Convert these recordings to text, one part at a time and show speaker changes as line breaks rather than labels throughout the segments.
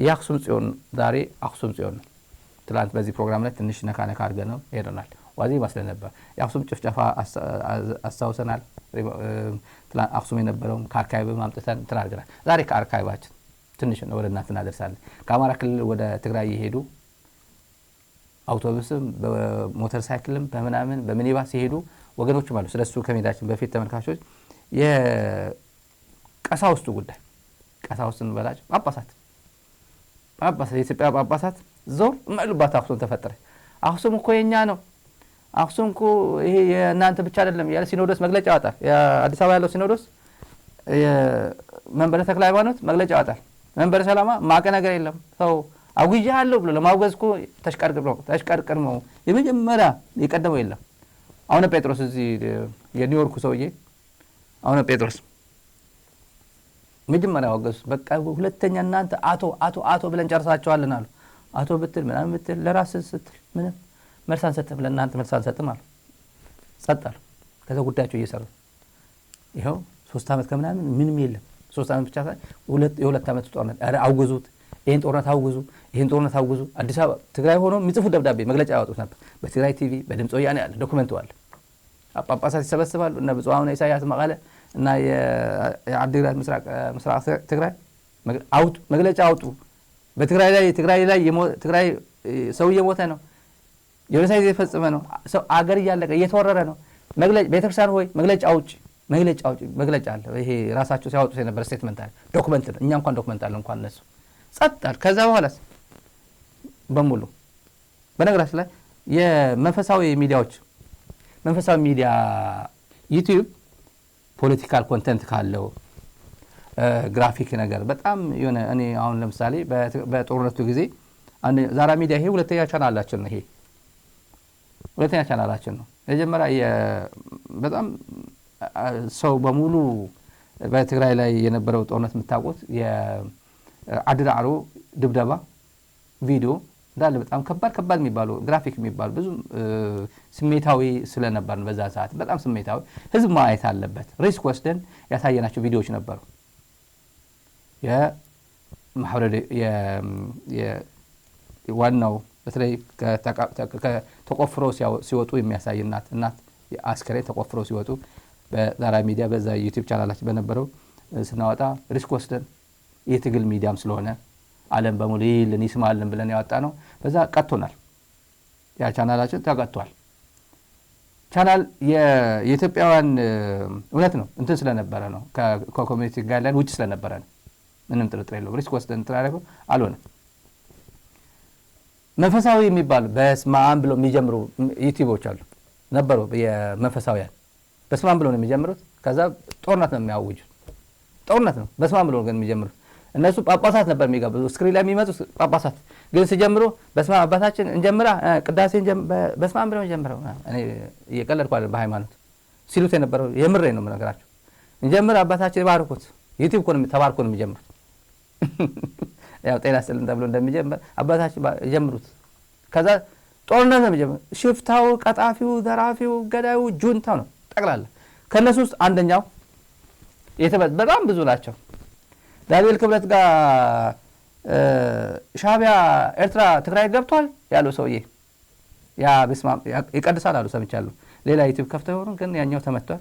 የአክሱም ጽዮን ዛሬ አክሱም ጽዮን ትላንት በዚህ ፕሮግራም ላይ ትንሽ ነካ አድርገነው ሄደናል ዋዚ መስለ ነበር የአክሱም ጭፍጨፋ አስተውሰናል ትላንት አክሱም የነበረው ከአርካይቭ ማምጣተን ተናግረናል ዛሬ ከአርካይቫችን ትንሽ ነው ወደ እናንተ እናደርሳለን ከአማራ ክልል ወደ ትግራይ ይሄዱ አውቶቡስም በሞተር ሳይክልም በመናምን በሚኒባስ ይሄዱ ወገኖች ማለት ስለሱ ከመሄዳችን በፊት ተመልካቾች የቀሳውስቱ ጉዳይ ቀሳውስትን በላጭ ጳጳሳት የኢትዮጵያ ጳጳሳት ዞር ማሉባት አክሱም ተፈጠረ አክሱም እኮ የኛ ነው አክሱም እኮ ይሄ የእናንተ ብቻ አይደለም ያለ ሲኖዶስ መግለጫ ያወጣል የአዲስ አበባ ያለው ሲኖዶስ መንበረ ተክለ ሃይማኖት መግለጫ ያወጣል መንበረ ሰላማ ማቀ ነገር የለም ሰው አውግያለሁ ብሎ ለማውገዝኮ ተሽቀርቅር ነው የመጀመሪያ የቀደመው የለም አሁን ጴጥሮስ እዚህ የኒውዮርኩ ሰውዬ አሁን ጴጥሮስ መጀመሪያ አውገዝ በቃ ሁለተኛ እናንተ አቶ ብለን ጨርሳቸዋልና አሉ አቶ ብትል ምናምን ብትል ለራስህ ስትል ምንም መልሳን ሰጥተህ ለእናንተ መልሳን ሰጥተህ ማለት ጸጣል ከዛ ጉዳያቸው እየሰሩ ይሄው 3 አመት ከምናምን ምንም የለም 3 አመት ብቻ ሳይሆን የሁለት አመት ጦርነት አውግዙት ይሄን ጦርነት አውግዙ አዲስ አበባ ትግራይ ሆኖ የሚጽፉ ደብዳቤ መግለጫ ያወጡት ነበር በትግራይ ቲቪ በድምጽ ወያኔ ያለ ዶክመንት አለ ጳጳሳት ይሰበስባሉ እና ብፁዕ አቡነ ኢሳያስ መቀለ እና የአዲግራት ምስራቅ ትግራይ መግለጫ አውጡ በትግራይ ላይ ሰው እየሞተ ነው ጄኖሳይድ እየተፈጸመ ነው ሰው አገር እያለቀ እየተወረረ ነው መግለጫ ቤተክርስቲያን ሆይ መግለጫ አውጪ መግለጫ አለ ይሄ ራሳቸው ሲያወጡት የነበረ ስቴትመንት አለ ዶክመንት ነው እኛ እንኳን ዶክመንት አለ እንኳን እነሱ ጸጥታል ከዛ በኋላስ በሙሉ በነገራችን ላይ የመንፈሳዊ ሚዲያ ዩቲዩብ ፖለቲካል ኮንቴንት ካለው ግራፊክ ነገር በጣም የሆነ እኔ አሁን ለምሳሌ በጦርነቱ ጊዜ ዛራ ሚዲያ ይሄ ሁለተኛ ቻናላችን ነው ሁለተኛ ቻናላችን ነው መጀመሪያ በጣም ሰው በሙሉ በትግራይ ላይ የነበረው ጦርነት የምታውቁት የአድራሮ ድብደባ ቪዲዮ እንዳለ በጣም ከባድ የሚባሉ ግራፊክ የሚባሉ ብዙ ስሜታዊ ስለነበር በዛ ሰዓት በጣም ስሜታዊ ህዝብ ማየት አለበት ሪስክ ወስደን ያሳየናቸው ቪዲዮዎች ነበሩ ዋናው በተለይ ተቆፍሮ ሲወጡ የሚያሳይ እናት አስከሬን ተቆፍሮ ሲወጡ በዛራ ሚዲያ በዛ ዩቲዩብ ቻናላችን በነበረው ስናወጣ ሪስክ ወስደን የትግል ሚዲያም ስለሆነ ዓለም በሙሉ ይስማልን ብለን ያወጣ ነው በዛ ቀጥቶናል ያ ቻናላችን ተቀጥቷል ቻናል የኢትዮጵያውያን እውነት ነው እንትን ስለነበረ ነው ከኮሚኒቲ ጋይድላይን ውጭ ስለነበረ ነው ምንም ጥርጥር የለውም ሪስክ ወስደን ተራረቀው አልሆነም መንፈሳዊ የሚባሉ በስማም ብለው የሚጀምሩ ዩቲዩቦች አሉ ነበሩ የመንፈሳውያን በስማም ብለው ነው የሚጀምሩት ከዛ ጦርነት ነው የሚያውጁት ጦርነት ነው በስማም ብለው ግን የሚጀምሩት እነሱ ጳጳሳት ነበር የሚጋብዙ ስክሪን ላይ የሚመጡት ጳጳሳት ግን ሲጀምሩ በስማም አባታችን እንጀምራ ቅዳሴን በስማም ብለው እንጀምራው እኔ እየቀለድኩ አይደል በሃይማኖት ሲሉት የነበረው የምሬ ነው የምነግራችሁ እንጀምራ አባታችን ይባርኩት ዩቲዩብ ኮን ተባርኩ ነው የሚጀምሩት ያው ጤና ስልን ተብሎ እንደሚጀምር አባታችን ይጀምሩት ከዛ ጦርነት ነው የሚጀምር ሽፍታው ቀጣፊው ዘራፊው ገዳዩ ጁንታው ነው ጠቅላላ ከነሱ ውስጥ አንደኛው በጣም ብዙ ናቸው ዳንኤል ክብረት ጋር ሻቢያ ኤርትራ ትግራይ ገብቷል ያለው ሰውዬ ያ በስማም ይቀድሳል አሉ ሰምቻለሁ ሌላ ዩቲዩብ ከፍተው ሆኖ ግን ያኛው ተመቷል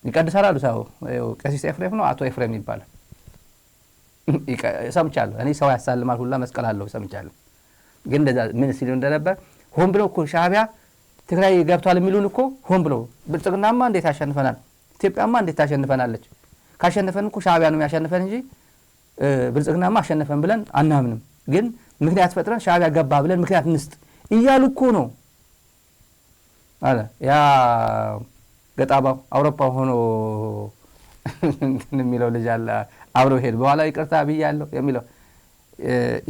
ይቀድሳል አሉ ሰው ቀሲስ ኤፍሬም ነው አቶ ኤፍሬም ይባላል ሰምቻለሁ እኔ ሰው ያሳልማል ሁላ መስቀል አለው ሰምቻለሁ ግን እንደዛ ምን ሲሉ እንደነበር ሆን ብለው እኮ ሻቢያ ትግራይ ገብቷል የሚሉን እኮ ሆን ብለው ብልጽግናማ እንዴት ያሸንፈናል ኢትዮጵያማ እንዴት ታሸንፈናለች ካሸነፈን እኮ ሻቢያ ነው የሚያሸንፈን እንጂ ብልጽግናማ አሸነፈን ብለን አናምንም ግን ምክንያት ፈጥረን ሻቢያ ገባ ብለን ምክንያት እንስጥ እያሉ እኮ ነው አለ ያ ገጣባው አውሮፓ ሆኖ የሚለው ልጅ አለ አብረው ሄድ በኋላ ይቅርታ ብያለሁ የሚለው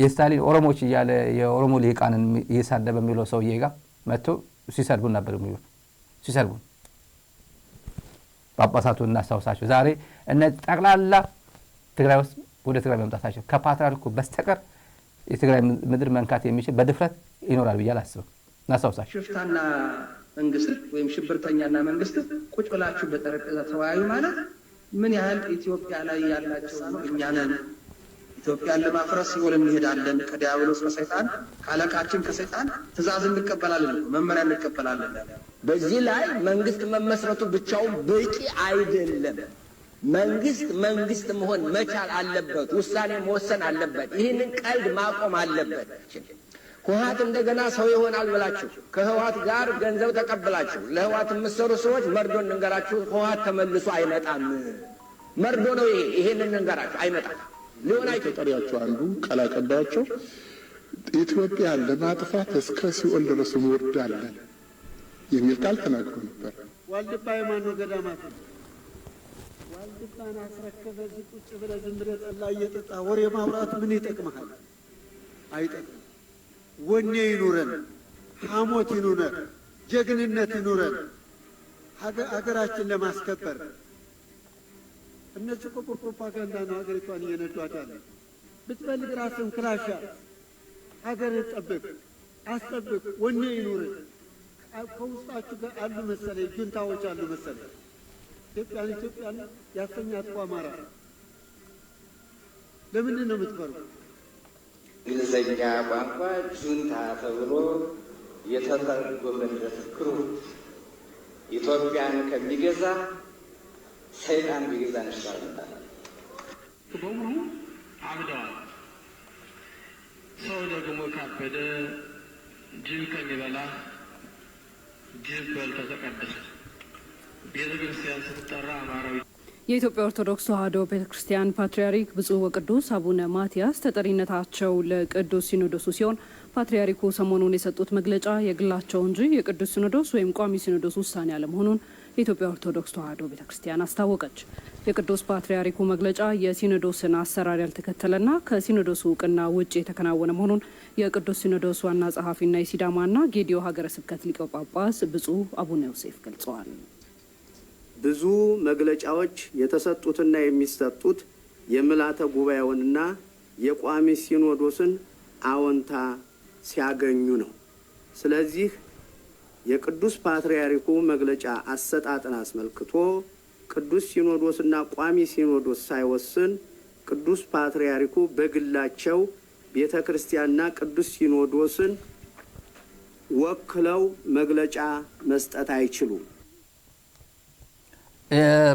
የስታሊን ኦሮሞች እያለ የኦሮሞ ሊቃንን እየሳደበ የሚለው ሰውዬ ጋር መጥቶ ሲሰድቡ ነበር የሚሉት ሲሰድቡ ጳጳሳቱን እናስታውሳቸው ዛሬ እነ ጠቅላላ ትግራይ ውስጥ ወደ ትግራይ መምጣታቸው ከፓትርያርኩ በስተቀር የትግራይ ምድር መንካት የሚችል በድፍረት ይኖራል ብዬ አላስብም እናስታውሳቸው
ሽፍታና መንግስት ወይም ሽብርተኛና መንግስት ቁጭ ብላችሁ በጠረጴዛ ተወያዩ ማለት ምን ያህል ኢትዮጵያ ላይ ያላቸው እኛንን ኢትዮጵያን ለማፍረስ ሲኦል እንሄዳለን፣ ከዲያብሎስ ከሰይጣን ካለቃችን ከሰይጣን ትእዛዝ እንቀበላለን፣ መመሪያ እንቀበላለን።
በዚህ ላይ መንግስት መመስረቱ ብቻውን በቂ አይደለም። መንግስት መሆን መቻል አለበት። ውሳኔ መወሰን አለበት። ይህንን ቀልድ ማቆም አለበት። ህወሓት እንደገና ሰው ይሆናል ብላችሁ ከህወሓት ጋር ገንዘብ ተቀብላችሁ ለህወሓት የምትሰሩ ሰዎች መርዶ እንንገራችሁ፣ ህወሓት ተመልሶ አይመጣም። መርዶ ነው ይሄ። ይሄንን እንንገራችሁ፣ አይመጣም። ሊሆን
ተጠሪያቸው አንዱ ቃል አቀባያቸው ኢትዮጵያን ለማጥፋት እስከ ሲኦል ድረስ እንወርዳለን የሚል ቃል ተናግሮ ነበር።
ዋልድባ የማነው ገዳማት ዋልድባን አስረከበ እዚህ ቁጭ ብለህ ዝም ብለህ ጠላ እየጠጣ ወሬ ማውራት ምን ይጠቅምሃል? አይጠቅም። ወኔ ይኑረን፣ ሐሞት ይኑረን፣ ጀግንነት ይኑረን ሀገራችን ለማስከበር። እነዚህ እኮ ፕሮፓጋንዳ ነው ሀገሪቷን እየነዷት ያለ። ብትፈልግ ራስን ክላሻ ሀገርን ጠብቅ፣ አስጠብቅ፣ ወኔ ይኑርን። ከውስጣችሁ ጋር አሉ መሰለኝ ጁንታዎች አሉ መሰለኝ። ኢትዮጵያን ያሰኛት እኮ አማራ። ለምንድን ነው የምትፈሩ?
እንግሊዘኛ ቋንቋ ጁንታ ተብሎ የተተረጎመለት ክሩ ኢትዮጵያን ከሚገዛ ሰይጣን ቢገዛ እንችላለን።
በሙሉ አብደዋል። ሰው ደግሞ ካበደ ጅብ ከሚበላ ጅብ በልቶ ተቀደሰ። ቤተ ክርስቲያን ስትጠራ አማራዊ
የኢትዮጵያ ኦርቶዶክስ ተዋሕዶ ቤተክርስቲያን ፓትርያርክ ብፁዕ ወቅዱስ አቡነ ማትያስ ተጠሪነታቸው ለቅዱስ ሲኖዶሱ ሲሆን ፓትርያርኩ ሰሞኑን የሰጡት መግለጫ የግላቸው እንጂ የቅዱስ ሲኖዶስ ወይም ቋሚ ሲኖዶስ ውሳኔ አለመሆኑን የኢትዮጵያ ኦርቶዶክስ ተዋሕዶ ቤተክርስቲያን አስታወቀች። የቅዱስ ፓትርያርኩ መግለጫ የሲኖዶስን አሰራር ያልተከተለና ከሲኖዶሱ እውቅና ውጭ የተከናወነ መሆኑን የቅዱስ ሲኖዶስ ዋና ጸሐፊና የሲዳማና ጌዲዮ ሀገረ ስብከት ሊቀ ጳጳስ ብፁዕ አቡነ ዮሴፍ ገልጸዋል።
ብዙ መግለጫዎች የተሰጡትና የሚሰጡት የምልዓተ ጉባኤውንና የቋሚ ሲኖዶስን አዎንታ ሲያገኙ ነው። ስለዚህ የቅዱስ ፓትርያርኩ መግለጫ አሰጣጥን አስመልክቶ ቅዱስ ሲኖዶስና ቋሚ ሲኖዶስ ሳይወስን ቅዱስ ፓትርያርኩ በግላቸው ቤተ ክርስቲያንና ቅዱስ ሲኖዶስን ወክለው መግለጫ መስጠት አይችሉም።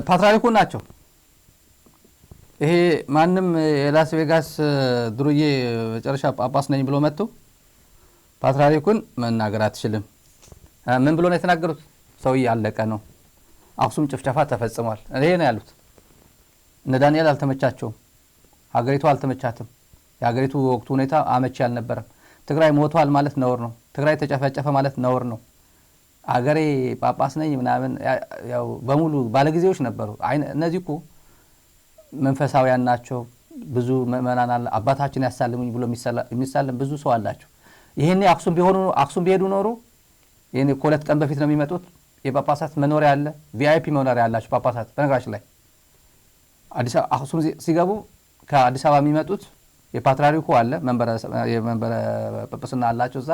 ፓትርያርኩ ናቸው። ይሄ ማንም የላስ ቬጋስ ድሩዬ መጨረሻ ጳጳስ ነኝ ብሎ መጥቶ ፓትርያርኩን መናገር አትችልም። ምን ብሎ ነው የተናገሩት? ሰውዬ አለቀ ነው። አክሱም ጭፍጨፋ ተፈጽሟል። ይሄ ነው ያሉት። እነ ዳንኤል አልተመቻቸውም። ሀገሪቱ አልተመቻትም። የሀገሪቱ ወቅቱ ሁኔታ አመቺ አልነበረም። ትግራይ ሞቷል ማለት ነውር ነው። ትግራይ ተጨፈጨፈ ማለት ነውር ነው። አገሬ ጳጳስ ነኝ ምናምን ያው በሙሉ ባለጊዜዎች ነበሩ። እነዚህ እኮ መንፈሳውያን ናቸው። ብዙ ምእመናን አለ። አባታችን ያሳልሙኝ ብሎ የሚሳለም ብዙ ሰው አላቸው። ይሄኔ አክሱም ቢሄዱ ኖሮ ይሄኔ ከሁለት ቀን በፊት ነው የሚመጡት። የጳጳሳት መኖሪያ አለ፣ ቪአይፒ መኖሪያ አላቸው ጳጳሳት። በነገራችን ላይ አክሱም ሲገቡ ከአዲስ አበባ የሚመጡት የፓትርያርኩ አለ፣ መንበረ ጵጵስና አላቸው እዛ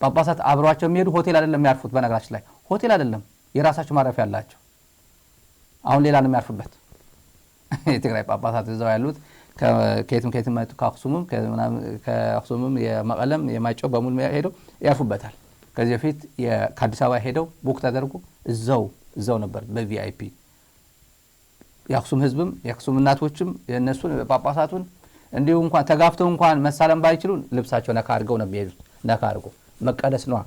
ጳጳሳት አብሯቸው የሚሄዱ ሆቴል አይደለም የሚያርፉት። በነገራችን ላይ ሆቴል አይደለም፣ የራሳቸው ማረፊያ አላቸው። አሁን ሌላ ነው የሚያርፉበት። የትግራይ ጳጳሳት እዛው ያሉት ከየትም መጡ። ከአክሱምም የመቀለም የማይጨው በሙሉ ሄደው ያርፉበታል። ከዚህ በፊት ከአዲስ አበባ ሄደው ቡክ ተደርጎ እዛው ነበር በቪአይፒ። የአክሱም ህዝብም የአክሱም እናቶችም የእነሱን ጳጳሳቱን እንዲሁ እንኳን ተጋፍተው እንኳን መሳለም ባይችሉ ልብሳቸው ነካ አድርገው ነው የሚሄዱት። ነካ አድርገው መቀደስ ነው።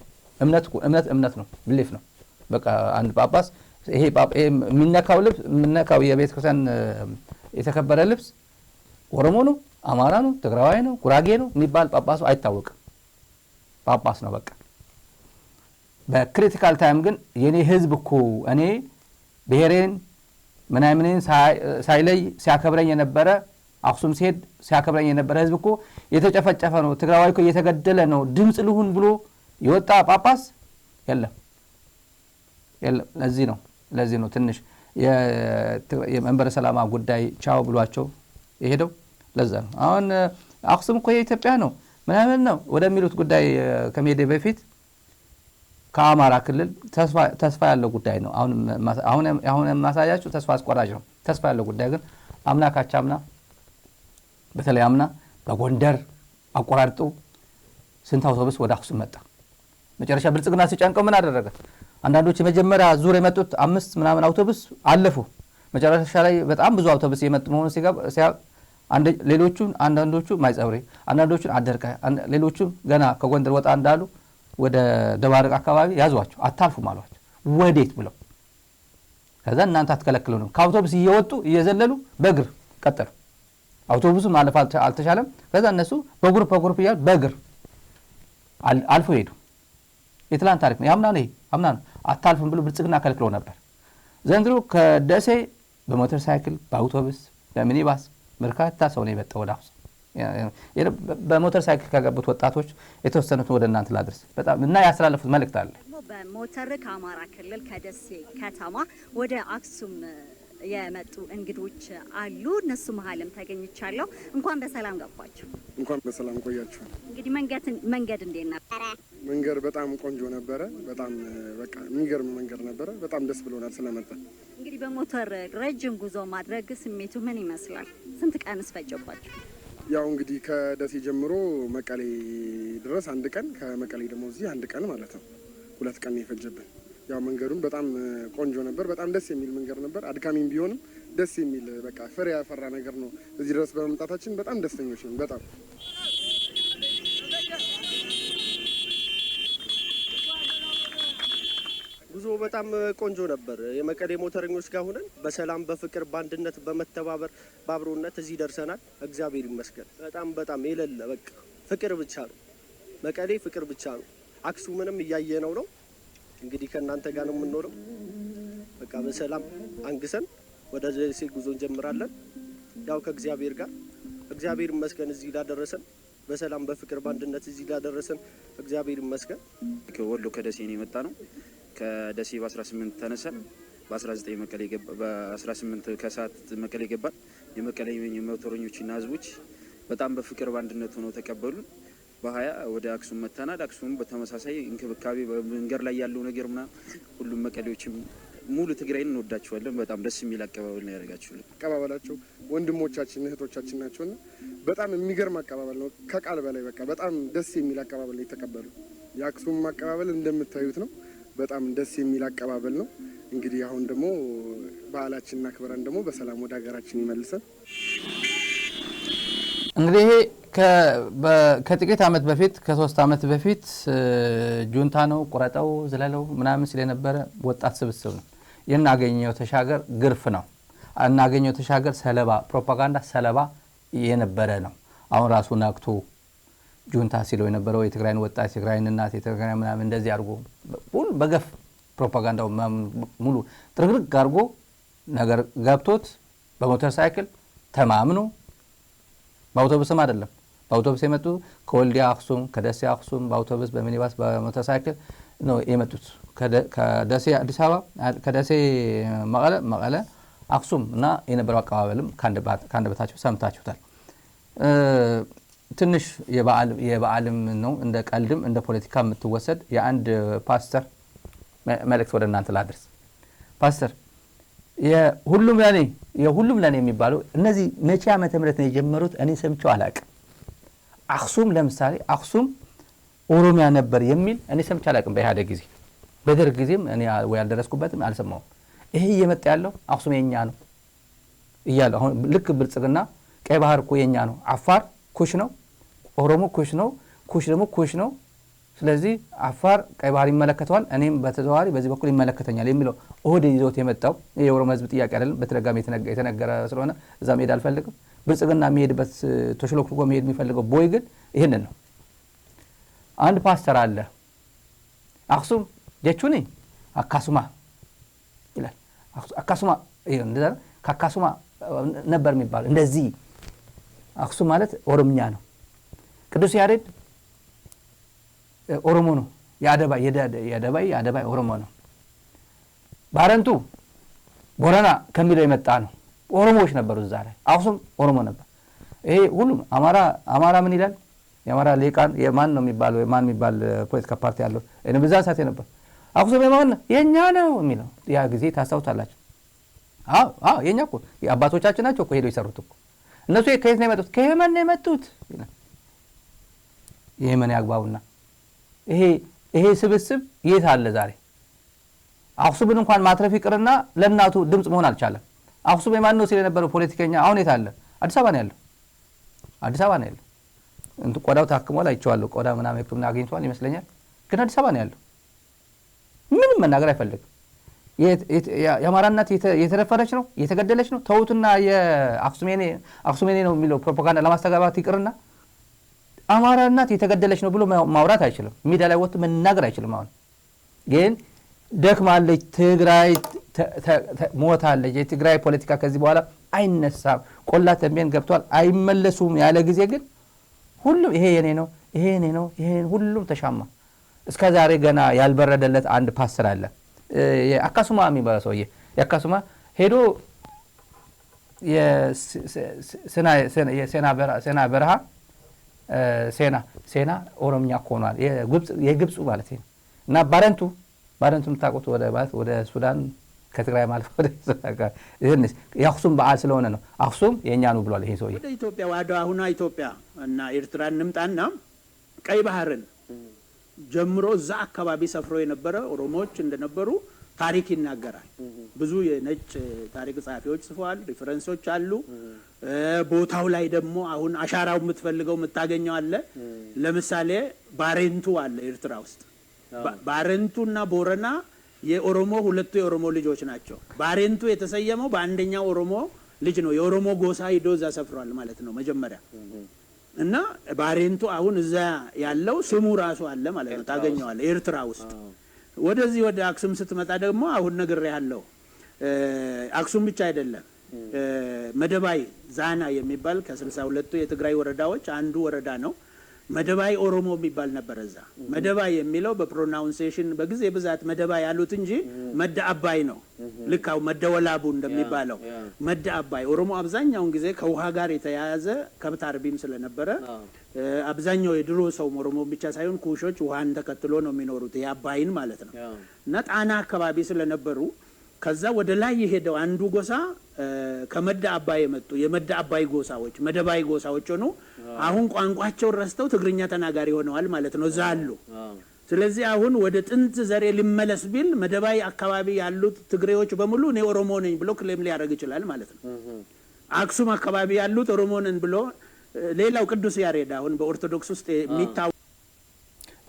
እምነት ነው፣ ብሊፍ ነው። በቃ አንድ ጳጳስ ይሄ የሚነካው ልብስ የምነካው የቤተክርስቲያን የተከበረ ልብስ ኦሮሞ ነው፣ አማራ ነው፣ ትግራዋይ ነው፣ ጉራጌ ነው የሚባል ጳጳሱ አይታወቅም። ጳጳስ ነው በቃ። በክሪቲካል ታይም ግን የኔ ህዝብ እኮ እኔ ብሔሬን ምናምንን ሳይለይ ሲያከብረኝ የነበረ አክሱም ሲሄድ ሲያከብረኝ የነበረ ህዝብ እኮ የተጨፈጨፈ ነው፣ ትግራዋይ እኮ እየተገደለ ነው፣ ድምጽ ልሁን ብሎ የወጣ ጳጳስ የለም። ለዚህ ነው ትንሽ የመንበረ ሰላማ ጉዳይ ቻው ብሏቸው የሄደው። ለዛ ነው አሁን አክሱም እኮ የኢትዮጵያ ነው ምናምን ነው ወደሚሉት ጉዳይ ከመሄዴ በፊት ከአማራ ክልል ተስፋ ያለው ጉዳይ ነው። አሁን ማሳያችሁ ተስፋ አስቆራጭ ነው። ተስፋ ያለው ጉዳይ ግን አምና በተለይ አምና በጎንደር አቆራርጦ ስንት አውቶቡስ ወደ አክሱም መጣ። መጨረሻ ብልጽግና ሲጨንቀው ምን አደረገ? አንዳንዶች የመጀመሪያ ዙር የመጡት 5 ምናምን አውቶቡስ አለፉ። መጨረሻ ላይ በጣም ብዙ አውቶቡስ የመጡ መሆኑ ሌሎቹን አንዳንዶቹ ማይጸብሪ፣ አንዳንዶቹን አደርቃይ፣ ሌሎቹም ገና ከጎንደር ወጣ እንዳሉ ወደ ደባርቅ አካባቢ ያዟቸው፣ አታልፉም አሏቸው። ወዴት ብለው ከዛ እናንተ አትከለክሉ ነው። ከአውቶቡስ እየወጡ እየዘለሉ በእግር ቀጠሉ። አውቶቡሱ ማለፍ አልተቻለም። ከዛ እነሱ በግሩፕ እያሉ በእግር አልፎ ሄዱ። የትላንት ታሪክ ነው። ያምና ነው አታልፉም ብሎ ብልጽግና ከልክሎ ነበር። ዘንድሮ ከደሴ በሞተር ሳይክል፣ በአውቶቡስ፣ በሚኒባስ በርካታ ሰው ነው የመጣው ወደ አክሱም። በሞተር ሳይክል ከገቡት ወጣቶች የተወሰኑት ወደ እናንተ ላድርስ በጣም እና ያስተላለፉት መልእክት አለ።
በሞተር ከአማራ ክልል ከደሴ ከተማ ወደ አክሱም የመጡ እንግዶች አሉ። እነሱ መሀልም ተገኝቻለሁ። እንኳን በሰላም ገባችሁ።
እንኳን በሰላም ቆያችሁ።
እንግዲህ መንገድ እንዴት ነበር?
መንገድ በጣም ቆንጆ ነበረ። በጣም በቃ የሚገርም መንገድ ነበረ። በጣም ደስ ብሎናል ስለመጣ።
እንግዲህ በሞተር ረጅም ጉዞ ማድረግ ስሜቱ ምን ይመስላል? ስንት ቀንስ ፈጀባችሁ?
ያው እንግዲህ ከደሴ ጀምሮ መቀሌ ድረስ 1 ቀን፣ ከመቀሌ ደግሞ እዚህ 1 ቀን ማለት ነው። 2 ቀን የፈጀብን። ያው መንገዱም በጣም ቆንጆ ነበር። በጣም ደስ የሚል መንገድ ነበር። አድካሚም ቢሆንም ደስ የሚል በቃ ፍሬ ያፈራ ነገር ነው። እዚህ ድረስ በመምጣታችን በጣም ደስተኞች ነን። በጣም
ጉዞ በጣም ቆንጆ ነበር። የመቀሌ ሞተረኞች ጋር ሆነን በሰላም በፍቅር በአንድነት በመተባበር በአብሮነት እዚህ ደርሰናል። እግዚአብሔር ይመስገን። በጣም የሌለ በቃ ፍቅር ብቻ ነው። መቀሌ ፍቅር ብቻ ነው። አክሱምንም እያየነው ነው። እንግዲህ ከእናንተ ጋር ነው የምንኖረው። በቃ በሰላም አንግሰን ወደ ደሴ ጉዞ እንጀምራለን። ያው ከእግዚአብሔር ጋር እግዚአብሔር ይመስገን እዚህ ላደረሰን፣ በሰላም በፍቅር በአንድነት እዚህ ላደረሰን እግዚአብሔር ይመስገን።
ከወሎ ከደሴ ነው የመጣ ነው። ከደሴ በ18 ተነሰን በ19 መቀሌ ገባ። በ18 ከሰዓት መቀሌ ገባን። የመቀሌ ሞተረኞችና ህዝቦች በጣም በፍቅር በአንድነት ሆነው ተቀበሉን። በ20 ወደ አክሱም መተናል። አክሱም በተመሳሳይ እንክብካቤ በመንገድ ላይ ያለው ነገር ምናምን ሁሉም መቀሌዎችም ሙሉ ትግራይን እንወዳቸዋለን። በጣም ደስ የሚል አቀባበል ነው ያደረጋችሁልን።
አቀባበላቸው ወንድሞቻችን እህቶቻችን ናቸውና በጣም የሚገርም አቀባበል ነው። ከቃል በላይ በቃ በጣም ደስ የሚል አቀባበል ነው የተቀበሉ። የአክሱም አቀባበል እንደምታዩት ነው። በጣም ደስ የሚል አቀባበል ነው። እንግዲህ አሁን ደግሞ በዓላችንን አክብረን ደግሞ በሰላም ወደ ሀገራችን ይመልሰን።
እንግዲህ ከጥቂት ዓመት በፊት ከ3 ዓመት በፊት ጁንታ ነው ቁረጠው ዝለለው ምናምን ስለነበረ ወጣት ስብስብ ነው። የናገኘው ተሻገር ግርፍ ነው። እናገኘው ተሻገር ሰለባ ፕሮፓጋንዳ ሰለባ የነበረ ነው። አሁን ራሱ ነክቶ ጁንታ ሲለው የነበረው የትግራይን ወጣት የትግራይን እናት የትግራይ ምናምን እንደዚህ አድርጎ ሁሉ በገፍ ፕሮፓጋንዳው ሙሉ ጥርግርግ አድርጎ ነገር ገብቶት በሞተር ሳይክል ተማምኖ በአውቶቡስም አይደለም በአውቶቡስ የመጡ ከወልዲያ አክሱም ከደሴ አክሱም በአውቶቡስ በሚኒባስ በሞተር ሳይክል ነው የመጡት። ከደሴ አዲስ አበባ ከደሴ መቀለ አክሱም እና የነበረው አቀባበልም ካንድ በታቸው ሰምታችሁታል። ትንሽ የበዓልም ነው እንደ ቀልድም እንደ ፖለቲካ የምትወሰድ የአንድ ፓስተር መልእክት ወደ እናንተ ላድርስ። ፓስተር የሁሉም ለኔ የሚባለው እነዚህ መቼ ዓመተ ምህረት ነው የጀመሩት? እኔ ሰምቼው አላቅም። አክሱም ለምሳሌ አክሱም ኦሮሚያ ነበር የሚል እኔ ሰምቼ አላቅም። በኢህአዴግ ጊዜ በደርግ ጊዜም እኔ ወይ አልደረስኩበትም አልሰማሁም። ይሄ እየመጣ ያለው አክሱም የኛ ነው እያለ አሁን ልክ ብልጽግና ቀይ ባህር እኮ የኛ ነው፣ አፋር ኩሽ ነው፣ ኦሮሞ ኩሽ ነው፣ ኩሽ ደግሞ ኩሽ ነው፣ ስለዚህ አፋር ቀይ ባህር ይመለከተዋል፣ እኔም በተዘዋዋሪ በዚህ በኩል ይመለከተኛል የሚለው ኦህዴድ ይዞት የመጣው የኦሮሞ ህዝብ ጥያቄ አይደለም። በተደጋጋሚ የተነገረ ስለሆነ እዛ መሄድ አልፈልግም። ብልጽግና የሚሄድበት ተሽሎክልኮ መሄድ የሚፈልገው ቦይ ግን ይህንን ነው። አንድ ፓስተር አለ አክሱም ጀቹኒ አካሱማ ይላል። አካሱማ እንደዛ ከአካሱማ ነበር የሚባለው እንደዚህ። አክሱም ማለት ኦሮምኛ ነው። ቅዱስ ያሬድ ኦሮሞ ነው። የአደባይ ኦሮሞ ነው። ባረንቱ ቦረና ከሚለው የመጣ ነው። ኦሮሞዎች ነበሩ እዛ ላይ። አክሱም ኦሮሞ ነበር። ይሄ ሁሉም አማራ ምን ይላል? የአማራ ሊቃን የማን ነው የሚባለው? የማን የሚባል ፖለቲካ ፓርቲ ያለው እኔ በዛ ሰዓት ነበር አክሱም የማን የኛ ነው የሚለው ያ ጊዜ ታስታውሳላችሁ? አዎ የኛ እኮ አባቶቻችን ናቸው እኮ ሄደው ይሰሩት እኮ እነሱ ከየት ነው የመጡት? ከየመን ነው የመጡት። የየመን ያግባቡና ይሄ ስብስብ የት አለ ዛሬ? አክሱምን እንኳን ማትረፍ ይቅርና ለእናቱ ድምጽ መሆን አልቻለም። አክሱም የማን ነው ሲል የነበረው ፖለቲከኛ አሁን የት አለ? አዲስ አበባ ነው ያለው። አዲስ አበባ ነው ያለው። ቆዳው ታክሟል፣ አይቼዋለሁ። ቆዳ ምናምን ሕክምና አግኝቷል ይመስለኛል። ግን አዲስ አበባ ነው ያለው። ምንም መናገር አይፈልግም። የአማራ እናት የተደፈረች ነው፣ የተገደለች ነው። ተውትና የአክሱሜኔ ነው የሚለው ፕሮፓጋንዳ ለማስተጋባት ይቅርና አማራ እናት የተገደለች ነው ብሎ ማውራት አይችልም። ሚዲያ ላይ ወጥቶ መናገር አይችልም። አሁን ግን ደክማለች፣ ትግራይ ሞታለች። የትግራይ ፖለቲካ ከዚህ በኋላ አይነሳም፣ ቆላ ተንቤን ገብቷል፣ አይመለሱም ያለ ጊዜ ግን ሁሉም ይሄ የኔ ነው፣ ይሄ የኔ ነው፣ ይሄ ሁሉም ተሻማ። እስከዛሬ ገና ያልበረደለት አንድ ፓስተር አለ። የአካሱማ የሚባለው ሰውዬ የአካሱማ ሄዶ የሴና በረሃ ሴና ኦሮምኛ ሆኗል። የግብፁ ማለት ነው። እና ባረንቱ የምታውቁት ወደ ሱዳን ከትግራይ ማለት ወደ የአክሱም በዓል ስለሆነ ነው። አክሱም የእኛ ነው ብሏል ይሄ ሰውዬ።
ወደ ኢትዮጵያ ወደ አሁኗ ኢትዮጵያ እና ኤርትራ እንምጣና ቀይ ባህርን ጀምሮ እዛ አካባቢ ሰፍሮ የነበረ ኦሮሞዎች እንደነበሩ ታሪክ ይናገራል። ብዙ የነጭ ታሪክ ጸሐፊዎች ጽፈዋል፣ ሪፈረንሶች አሉ። ቦታው ላይ ደግሞ አሁን አሻራው የምትፈልገው የምታገኘው አለ። ለምሳሌ ባሬንቱ አለ ኤርትራ ውስጥ። ባሬንቱና ቦረና የኦሮሞ ሁለቱ የኦሮሞ ልጆች ናቸው። ባሬንቱ የተሰየመው በአንደኛው ኦሮሞ ልጅ ነው። የኦሮሞ ጎሳ ሂዶ እዛ ሰፍሯል ማለት ነው መጀመሪያ። እና ባሬንቱ አሁን እዛ ያለው ስሙ ራሱ አለ ማለት ነው፣ ታገኘዋለህ ኤርትራ ውስጥ። ወደዚህ ወደ አክሱም ስትመጣ ደግሞ አሁን ነግሬሃለሁ። አክሱም ብቻ አይደለም፣ መደባይ ዛና የሚባል ከ62ቱ የትግራይ ወረዳዎች አንዱ ወረዳ ነው። መደባይ ኦሮሞ የሚባል ነበር እዛ። መደባይ የሚለው በፕሮናውንሴሽን በጊዜ ብዛት መደባይ ያሉት እንጂ መደ አባይ ነው። ልካው መደወላቡ እንደሚባለው መደ አባይ። ኦሮሞ አብዛኛውን ጊዜ ከውሃ ጋር የተያያዘ ከብት አርቢም ስለነበረ አብዛኛው የድሮ ሰው ኦሮሞ ብቻ ሳይሆን ኩሾች ውሃን ተከትሎ ነው የሚኖሩት፣ የአባይን ማለት ነው። እና ጣና አካባቢ ስለነበሩ ከዛ ወደ ላይ የሄደው አንዱ ጎሳ ከመደ አባይ የመጡ የመደ አባይ ጎሳዎች መደባይ ጎሳዎች ሆኑ። አሁን ቋንቋቸውን ረስተው ትግርኛ ተናጋሪ ሆነዋል ማለት ነው እዛ አሉ። ስለዚህ አሁን ወደ ጥንት ዘሬ ሊመለስ ቢል መደባይ አካባቢ ያሉት ትግሬዎች በሙሉ እኔ ኦሮሞ ነኝ ብሎ ክሌም ሊያደርግ ይችላል ማለት ነው። አክሱም አካባቢ ያሉት ኦሮሞ ነን ብሎ ሌላው ቅዱስ ያሬድ አሁን በኦርቶዶክስ ውስጥ የሚታወቅ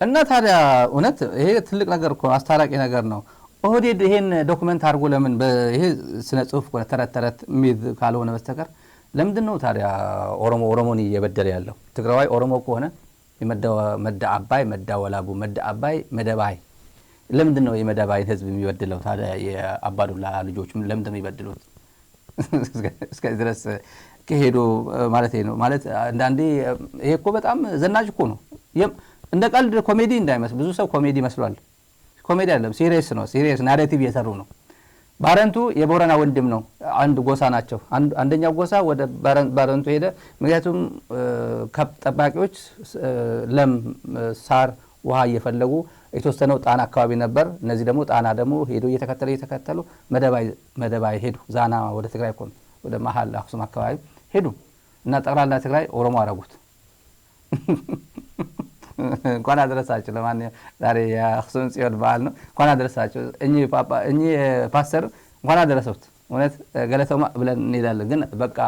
እና ታዲያ እውነት ይሄ ትልቅ ነገር እኮ አስታራቂ ነገር ነው። ኦህዴድ ይሄን ዶክመንት አድርጎ ለምን ይሄ ስነ ጽሁፍ እኮ ተረት ሚዝ ካልሆነ በስተቀር ለምንድን ነው ታዲያ ኦሮሞን እየበደለ ያለው? ትግራዋይ ኦሮሞ ከሆነ መደ አባይ መደ ወላቡ መደ አባይ መደባይ ለምንድን ነው የመደባይ ህዝብ የሚበድለው ታዲያ? የአባዱላ ልጆች ለምንድን ነው የሚበድሉት? እስከዚህ ድረስ ከሄዱ ማለት ነው። ማለት አንዳንዴ ይሄ እኮ በጣም ዘናጭ እኮ ነው። እንደ ቀልድ ኮሜዲ እንዳይመስል ብዙ ሰው ኮሜዲ መስሏል። ኮሜዲ አይደለም፣ ሲሪየስ ነው። ሲሪየስ ናሬቲቭ እየሰሩ ነው። ባረንቱ የቦረና ወንድም ነው። አንድ ጎሳ ናቸው። አንደኛው ጎሳ ወደ ባረንቱ ሄደ። ምክንያቱም ከብት ጠባቂዎች ለም ሳር ውሃ እየፈለጉ የተወሰነው ጣና አካባቢ ነበር። እነዚህ ደግሞ ጣና ደግሞ ሄዶ እየተከተሉ መደባይ ሄዱ። ዛና ወደ ትግራይ ቆም ወደ መሀል አክሱም አካባቢ ሄዱ እና ጠቅላላ ትግራይ ኦሮሞ አረጉት። እንኳን አደረሳችሁ። ለማንኛውም ዛሬ የአክሱም ጽዮን በዓል ነው። እንኳን አደረሳችሁ። እኚህ ፓስተር እንኳን አደረሰውት። እውነት ገለተማ ብለን እንሄዳለን። ግን በቃ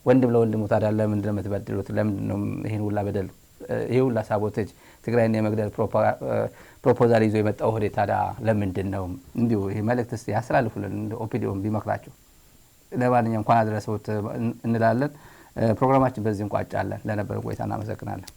ወንድም ለወንድሙ ታዲያ ለምንድን ነው የምትበድሉት? ለምንድን ነው ይሄን ሁላ በደል ይሄ ሁላ ሳቦቴጅ ትግራይን የመግደል ፕሮፖዛል ይዞ የመጣው ኦህዴድ ታዲያ ለምንድን ነው? እንዲሁ ይሄ መልእክት እስቲ ያስተላልፉልን ኦፒዲዮን ቢመክራቸው። ለማንኛውም እንኳን አደረሰውት እንላለን። ፕሮግራማችን በዚህ እንቋጫለን። ለነበረው ቆይታ እናመሰግናለን።